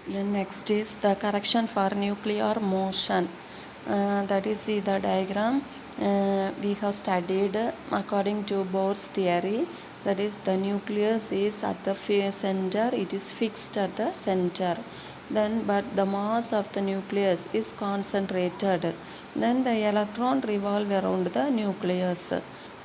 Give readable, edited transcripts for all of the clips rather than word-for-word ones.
Then next is the correction for nuclear motion. That is, see the diagram. We have studied according to Bohr's theory. That is, the nucleus is at the center. It is fixed at the center. Then, but the mass of the nucleus is concentrated. Then the electron revolve around the nucleus.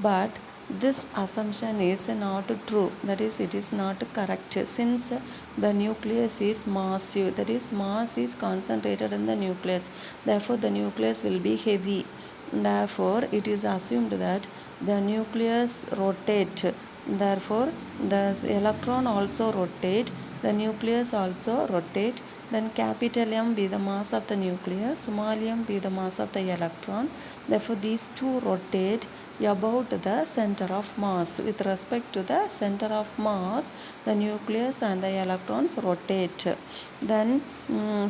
But this assumption is not true, that is, it is not correct, since the nucleus is massive, that is, mass is concentrated in the nucleus, therefore the nucleus will be heavy. Therefore it is assumed that the nucleus rotate, therefore the electron also rotate, the nucleus also rotate. Then capital M be the mass of the nucleus, small m be the mass of the electron, therefore these two rotate about the center of mass. With respect to the center of mass, the nucleus and the electrons rotate. Then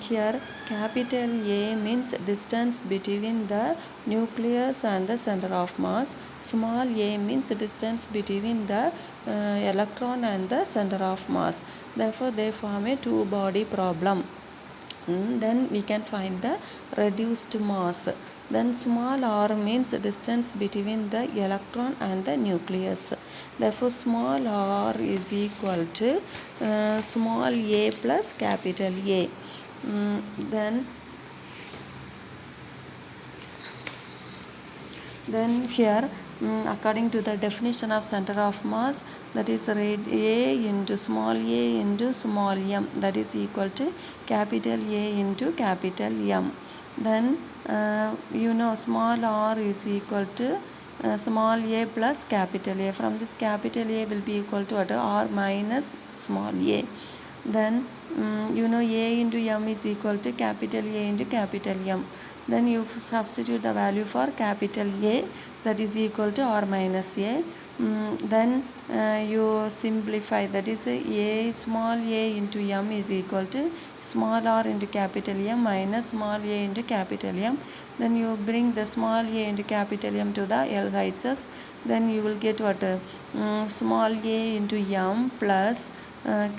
here capital A means distance between the nucleus and the center of mass, small a means distance between the electron and the center of mass, therefore they form a two body problem. Then we can find the reduced mass. Then small r means distance between the electron and the nucleus, therefore small r is equal to small a plus capital A. Then here according to the definition of center of mass, that is A into small m, that is equal to capital A into capital M. Then small r is equal to small a plus capital A. From this capital A will be equal to r minus small a. Then a into m is equal to capital A into capital M. Then you substitute the value for capital A, that is equal to r minus a. Then you simplify, that is a small a into m is equal to small r into capital M minus small a into capital M. Then you bring the small a into capital M to the LHS. Then you will get what? Small a into m plus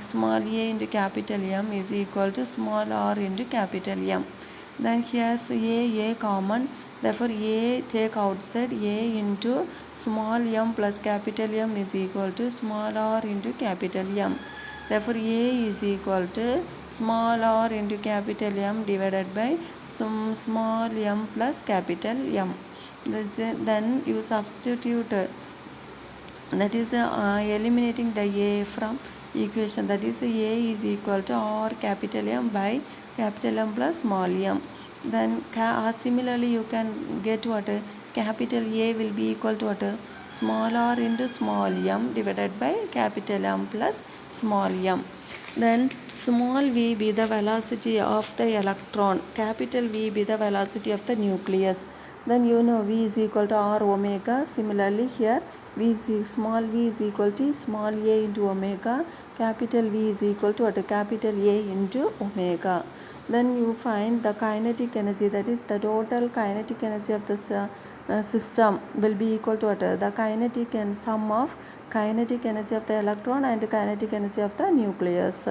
small a into capital M is equal to small r into capital M. Then here so a common, therefore a take outside, a into small m plus capital M is equal to small r into capital M. Therefore a is equal to small r into capital M divided by some small m plus capital M. Then you substitute, that is eliminating the a from equation, that is a is equal to r capital M by capital M plus small m. Then similarly you can get what? Capital A will be equal to what? Small r into small m divided by capital M plus small m. Then small v be the velocity of the electron, capital V be the velocity of the nucleus. Then v is equal to r omega. Similarly here small v is equal to small a into omega, capital V is equal to what? Capital A into omega. Then you find the kinetic energy, that is the total kinetic energy of the system will be equal to what? The kinetic and sum of kinetic energy of the electron and kinetic energy of the nucleus.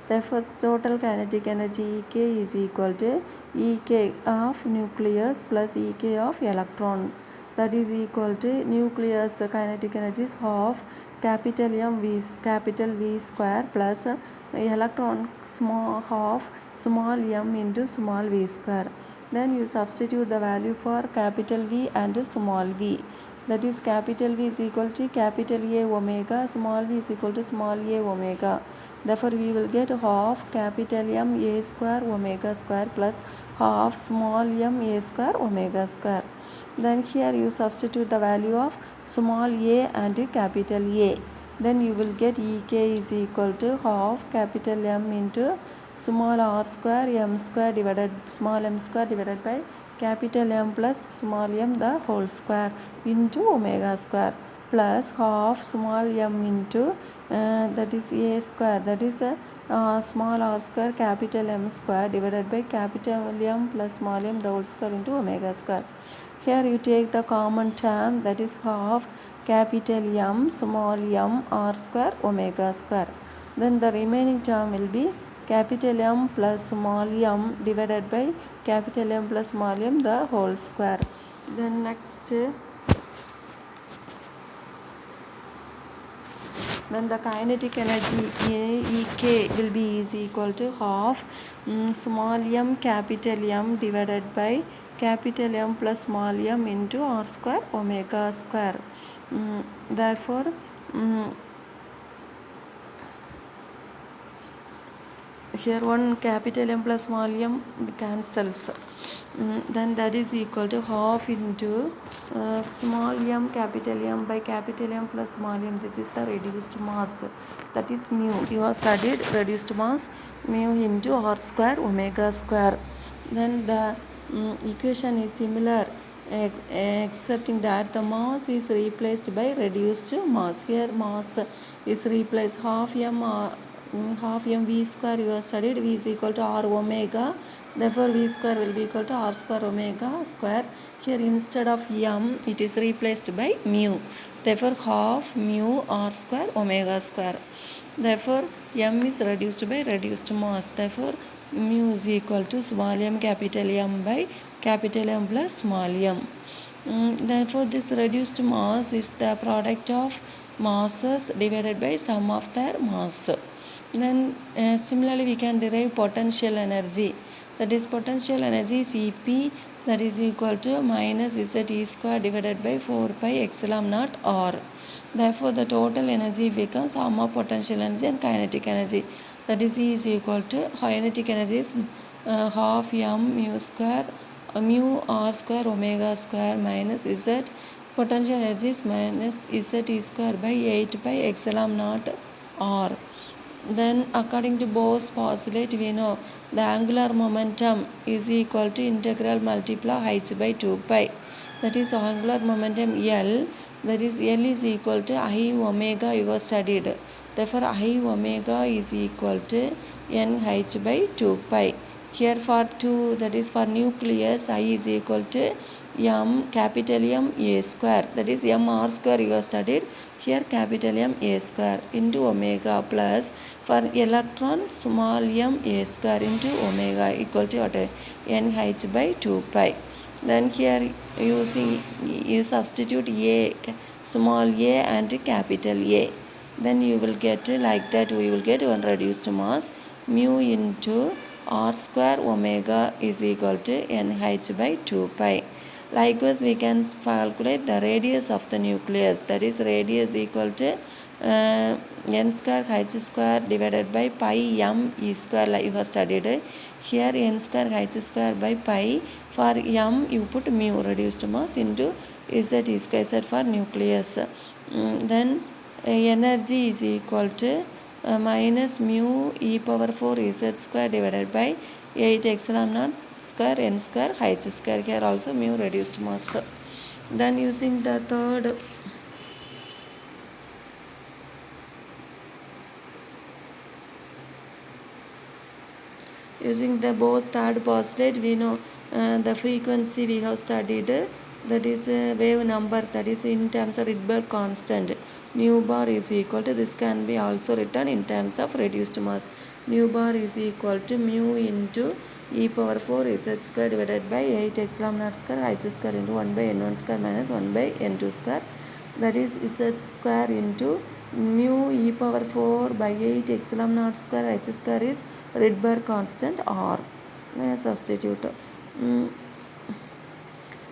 Therefore total kinetic energy Ek is equal to Ek of nucleus plus Ek of electron, that is equal to nucleus kinetic energy is half capital V square plus electron half small m into small v square. Then you substitute the value for capital V and small v, that is capital V is equal to capital A omega, small v is equal to small a omega. Therefore we will get half capital M a square omega square plus half small m a square omega square. Then here you substitute the value of small a and capital A. Then you will get Ek is equal to half capital M into small r square m square divided small m square divided by capital M plus small m the whole square into omega square plus half small m into that is a square, that is small r square capital M square divided by capital M plus small m the whole square into omega square. Here you take the common term, that is half capital M small m r square omega square. Then the remaining term will be capital M plus small m divided by capital M plus small m the whole square. Then next, then the kinetic energy Ek will be is equal to half small m capital M divided by capital M plus small m into r square omega square. Therefore, here one capital M plus small m cancels. Then that is equal to half into small m capital M by capital M plus small m. This is the reduced mass, that is mu. You have studied reduced mass, mu into r square omega square. Then the equation is similar, excepting that the mass is replaced by reduced mass. Here mass is replaced half m v square. You have studied v is equal to r omega, therefore v square will be equal to r square omega square. Here instead of m it is replaced by mu, therefore half mu r square omega square. Therefore m is reduced by reduced mass, therefore mu is equal to small m capital M by capital M plus small m. Therefore this reduced mass is the product of masses divided by sum of their mass. Then similarly we can derive potential energy, that is potential energy Cp, that is equal to minus Ze square divided by 4 pi epsilon naught r. Therefore the total energy becomes sum of potential energy and kinetic energy, that is E is equal to kinetic energy is half m mu square mu r square omega square minus Z. Potential energy is minus Ze square by 8 pi epsilon naught r. Then according to Bohr's postulate, we know the angular momentum is equal to integral multiply h by 2 pi. That is angular momentum L, that is L is equal to I omega, you have studied. Therefore I omega is equal to nh by 2 pi. Here for 2, that is for nucleus, I is equal to m capital M a square, that is m r square you have studied. Here capital M a square into omega plus for electron small m a square into omega equal to what? nh by 2 pi. Then here you substitute a small a and capital A. Then you will get like that, we will get one reduced mass mu into r square omega is equal to nh by 2 pi. Likewise we can calculate the radius of the nucleus, that is radius equal to n square h square divided by pi m e square, like you have studied. Here n square h square by pi, for m you put mu reduced mass into z square, z for nucleus. Then energy is equal to minus mu e power 4 z square divided by 8 epsilon naught square n square h square. Here also mu reduced mass. Then using the third using the Bohr's third postulate, we know the frequency we have studied, that is wave number, that is in terms of Rydberg constant. Nu bar is equal to, this can be also written in terms of reduced mass. Nu bar is equal to mu into e power 4 z square divided by 8 epsilon naught square h square into 1 by n1 square minus 1 by n2 square, that is z square into mu e power 4 by 8 epsilon naught square h square is Rydberg constant r. Substitute.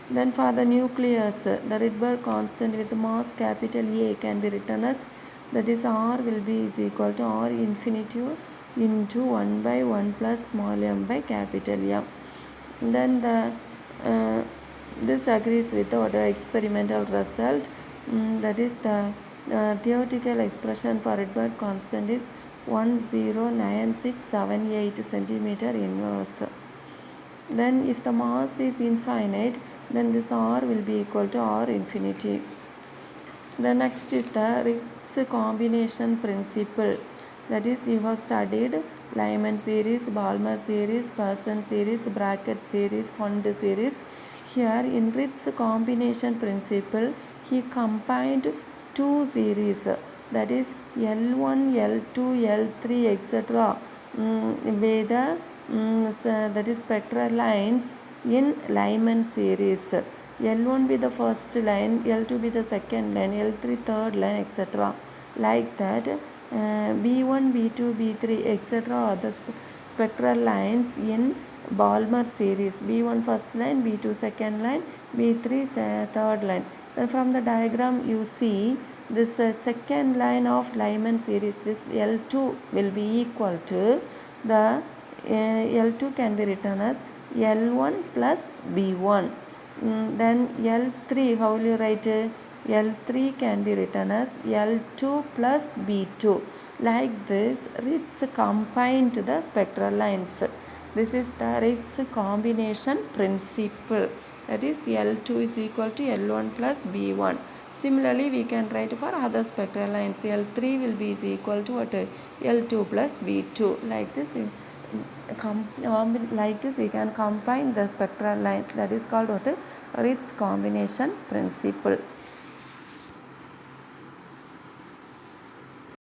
Then for the nucleus, the Rydberg constant with mass capital A can be written as, that is r will be is equal to r infinity into 1 by 1 plus small m by capital M. Then the this agrees with the experimental result, that is the theoretical expression for Rydberg constant is 109678 centimeter inverse. Then if the mass is infinite, then this r will be equal to r infinity. The next is the Ritz combination principle, that is you have studied Lyman series, Balmer series, Person series, Brackett series, Fund series. Here in Ritz combination principle, he combined two series, that is L1, L2, L3 etc. with the that is spectral lines in Lyman series. L1 be the first line, L2 be the second line, L3 third line, etc. Like that, B1, B2, B3, etc. are the spectral lines in Balmer series. B1 first line, B2 second line, B3 third line. Then from the diagram you see this second line of Lyman series, this L2 will be equal to the L2 can be written as L1 plus B1. Then L3, how will you write? L3 can be written as L2 plus B2. Like this, Ritz combined the spectral lines. This is the Ritz combination principle. That is L2 is equal to L1 plus B1. Similarly, we can write for other spectral lines. L3 will be is equal to what? L2 plus B2. Like this, we can combine the spectral line. That is called what? Ritz combination principle.